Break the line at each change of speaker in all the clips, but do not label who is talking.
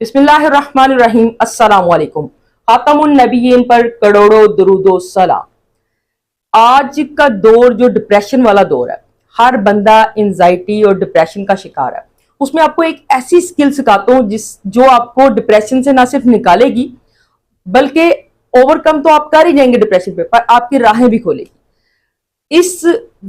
बिस्मिल्लाहिर्रहमानिर्रहीम। अस्सलाम वालेकुम। खातमुन नबीयीन पर करोड़ों दुरूदो सलाम। आज का दौर जो डिप्रेशन वाला दौर है, हर बंदा एंजाइटी और डिप्रेशन का शिकार है। उसमें आपको एक ऐसी स्किल सिखाता हूँ जो आपको डिप्रेशन से ना सिर्फ निकालेगी बल्कि ओवरकम तो आप कर ही जाएंगे डिप्रेशन पे, पर आपकी राहें भी खोलेगी। इस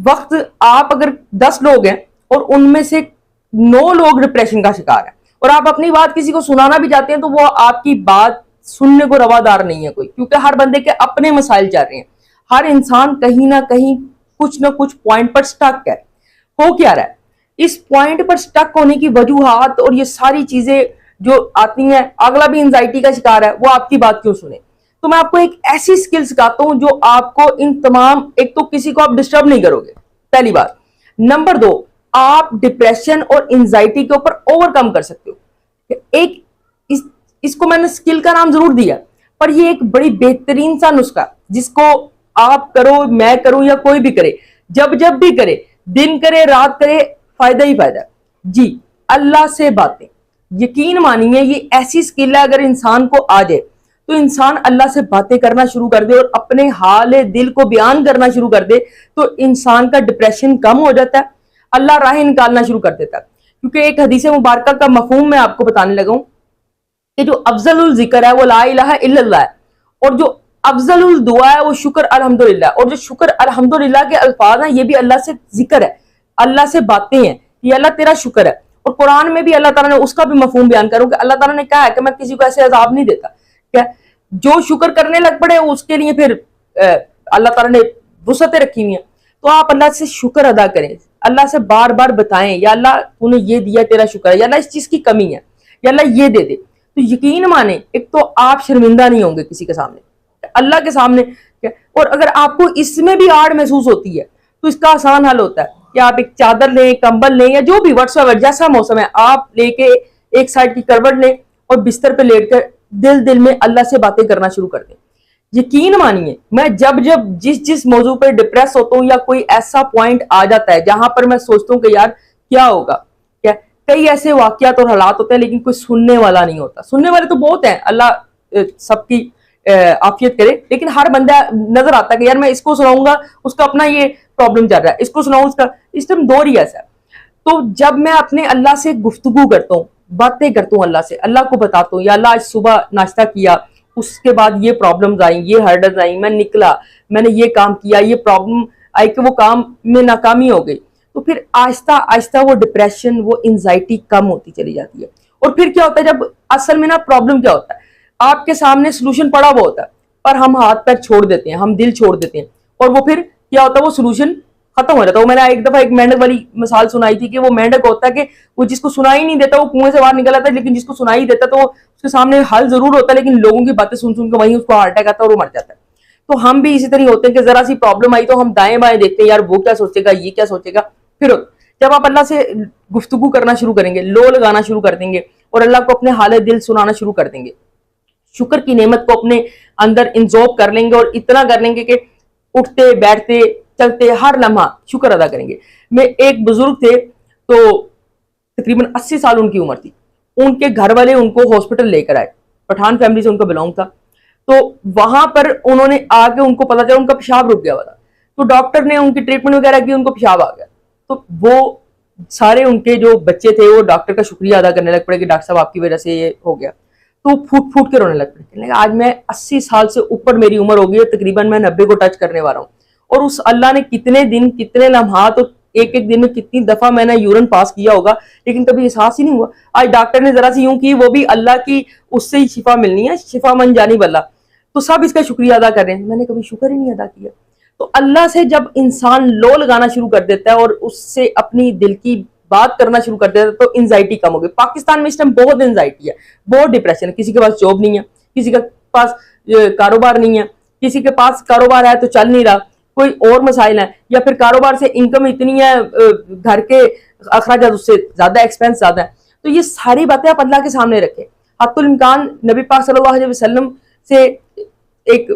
वक्त आप अगर 10 लोग हैं और उनमें से 9 लोग डिप्रेशन का शिकार है और आप अपनी बात किसी को सुनाना भी चाहते हैं तो वो आपकी बात सुनने को रवादार नहीं है कोई, क्योंकि हर बंदे के अपने मसाइल चल रहे हैं। हर इंसान कहीं ना कहीं कुछ ना कुछ पॉइंट पर स्टक है। हो क्या रहा है, इस पॉइंट पर स्टक होने की वजूहात और ये सारी चीजें जो आती हैं, अगला भी एंजाइटी का शिकार है, वो आपकी बात क्यों सुने। तो मैं आपको एक ऐसी स्किल सिखाता हूं जो आपको इन तमाम, एक तो किसी को आप डिस्टर्ब नहीं करोगे, पहली बात। नंबर 2, आप डिप्रेशन और एंजाइटी के ऊपर ओवरकम कर सकते हो। इसको मैंने स्किल का नाम जरूर दिया, पर ये एक बड़ी बेहतरीन सा नुस्खा जिसको आप करो, मैं करूं या कोई भी करे, जब जब भी करे, दिन करे रात करे, फायदा ही फायदा है जी। अल्लाह से बातें, यकीन मानिए ये ऐसी स्किल है, अगर इंसान को आ जाए तो इंसान अल्लाह से बातें करना शुरू कर दे और अपने हाल दिल को बयान करना शुरू कर दे तो इंसान का डिप्रेशन कम हो जाता है, अल्लाह राहें निकालना शुरू कर देता है। क्योंकि एक हदीस मुबारक का मफहूम मैं आपको बताने लगा हूं कि जो अफजलुल जिक्र है वो ला इलाहा इल्लल्लाह है, और जो अफजलुल दुआ है वो शुक्र अल्हम्दुलिल्लाह, और जो शुक्र अल्हम्दुलिल्लाह के अल्फाज हैं ये भी अल्लाह से जिक्र है, अल्लाह से बातें हैं, ये अल्लाह तेरा शुक्र है। और कुरान में भी अल्लाह ताला ने उसका भी मफहूम बयान करूं कि अल्लाह ताला ने कहा है कि मैं किसी को ऐसे अजाब नहीं देता। क्या जो शुक्र करने लग पड़े उसके लिए फिर अल्लाह ताला ने वुसअतें रखी हुई हैं। तो आप अल्लाह से शुक्र अदा करें, अल्लाह से बार बार बताएं, या अल्लाह तूने ये दिया तेरा शुक्र है, या अल्लाह इस चीज की कमी है, या अल्लाह ये दे दे। तो यकीन माने, एक तो आप शर्मिंदा नहीं होंगे किसी के सामने, अल्लाह के सामने। और अगर आपको इसमें भी आड़ महसूस होती है तो इसका आसान हल होता है कि आप एक चादर लें, कंबल लें, या जो भी व्हाट्सएवर जैसा मौसम है आप लेके एक साइड की करवट लें और बिस्तर पे लेटकर दिल दिल में अल्लाह से बातें करना शुरू कर दें। यकीन मानिए, मैं जब जब जिस मौजू पर डिप्रेस होता हूँ या कोई ऐसा पॉइंट आ जाता है जहां पर मैं सोचता हूँ कि यार क्या होगा, क्या कई ऐसे वाकयात और हालात होते हैं लेकिन कोई सुनने वाला नहीं होता। सुनने वाले तो बहुत हैं, अल्लाह सबकी आफियत करे, लेकिन हर बंदा नजर आता है कि यार मैं इसको सुनाऊंगा उसका अपना ये प्रॉब्लम चल रहा है, इसको सुनाऊं उसका, इस टाइम दौर ही ऐसा है। तो जब मैं अपने अल्लाह से गुफ्तगू करता हूँ, बातें करता हूँ अल्लाह से, अल्लाह को बताता हूँ, या अल्लाह आज सुबह नाश्ता किया, उसके बाद ये प्रॉब्लम्स आई, ये हर्डल्स आई, मैं निकला, मैंने ये काम किया, ये प्रॉब्लम आई कि वो काम में नाकामी हो गई, तो फिर आहिस्ता आहिस्ता वो डिप्रेशन, वो एंजाइटी कम होती चली जाती है। और फिर क्या होता है, जब असल में ना प्रॉब्लम क्या होता है, आपके सामने सोल्यूशन पड़ा हुआ होता है पर हम हाथ पैर छोड़ देते हैं, हम दिल छोड़ देते हैं, और वो फिर क्या होता है, वो सोल्यूशन खत्म हो जाता है। वो मैंने एक दफा एक मेंढक वाली मिसाल सुनाई थी कि वो मेंढक होता है कि वो जिसको सुनाई नहीं देता वो कुएं से बाहर निकल आता है, लेकिन जिसको सुनाई देता तो उसके सामने हल जरूर होता है, लेकिन लोगों की बातें सुन सुन के वहीं उसको हार्ट अटैक आता है और वो मर जाता है। तो हम भी इसी तरह होते हैं कि जरा सी प्रॉब्लम आई तो हम दाएं बाएं देखते हैं, यार वो क्या सोचेगा, ये क्या सोचेगा। फिर जब आप अल्लाह से गुफ्तगू करना शुरू करेंगे, लो लगाना शुरू कर देंगे और अल्लाह को अपने हाल दिल सुनाना शुरू कर देंगे, शुक्र की नेमत को अपने अंदर इंजॉब कर लेंगे और इतना कर लेंगे कि उठते बैठते चलते हर लम्हा शुक्र अदा करेंगे। मैं एक बुजुर्ग थे, तो तकरीबन 80 साल उनकी उम्र थी, उनके घर वाले उनको हॉस्पिटल लेकर आए, पठान फैमिली से उनका बिलोंग था। तो वहां पर उन्होंने आके उनको पता चला उनका पेशाब रुक गया हुआ था, तो डॉक्टर ने उनकी ट्रीटमेंट वगैरह की, उनको पेशाब आ गया। तो वो सारे उनके जो बच्चे थे वो डॉक्टर का शुक्रिया अदा करने लग पड़े कि डॉक्टर साहब आपकी वजह से ये हो गया। तो फूट फूट के रोने लग पड़े, आज मैं 80 साल से ऊपर मेरी उम्र हो गई है, तकरीबन मैं 90 को टच करने वाला हूँ, और उस अल्लाह ने कितने दिन, कितने लम्हात और एक एक दिन में कितनी दफा मैंने यूरिन पास किया होगा, लेकिन कभी एहसास ही नहीं हुआ। आज डॉक्टर ने जरा सी यूं की, वो भी अल्लाह की, उससे ही शिफा मिलनी है, शिफा मन जानी बल्ला, तो सब इसका शुक्रिया अदा कर रहे हैं, मैंने कभी शुक्र ही नहीं अदा किया। तो अल्लाह से जब इंसान लो लगाना शुरू कर देता है और उससे अपनी दिल की बात करना शुरू कर देता है तो एंजाइटी कम हो गई। पाकिस्तान में इस टाइम बहुत एंजाइटी है, बहुत डिप्रेशन है, किसी के पास जॉब नहीं है, किसी के पास कारोबार नहीं है, किसी के पास कारोबार है तो चल नहीं रहा, कोई और मसाइल है, या फिर कारोबार से इनकम इतनी है, घर के अखराजात उससे ज्यादा, एक्सपेंस ज्यादा है। तो ये सारी बातें आप अल्लाह के सामने रखें। हत्तुल इम्कान नबी पाक सल्लल्लाहु अलैहि वसल्लम से एक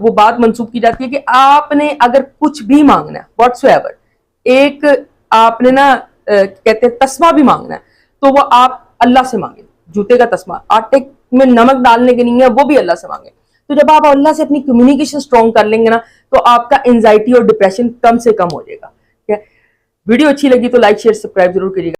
वो बात मंसूब की जाती है कि आपने अगर कुछ भी मांगना है व्हाट्सएवर, एक आपने ना कहते हैं तस्मा भी मांगना है, तो वो आप अल्लाह से मांगे, जूते का तस्मा, आटे में नमक डालने के नहीं है, वो भी अल्लाह से मांगे। तो जब आप अल्लाह से अपनी कम्युनिकेशन स्ट्रॉन्ग कर लेंगे ना, तो आपका एंजाइटी और डिप्रेशन कम से कम हो जाएगा। ठीक है, वीडियो अच्छी लगी तो लाइक शेयर सब्सक्राइब जरूर करिएगा।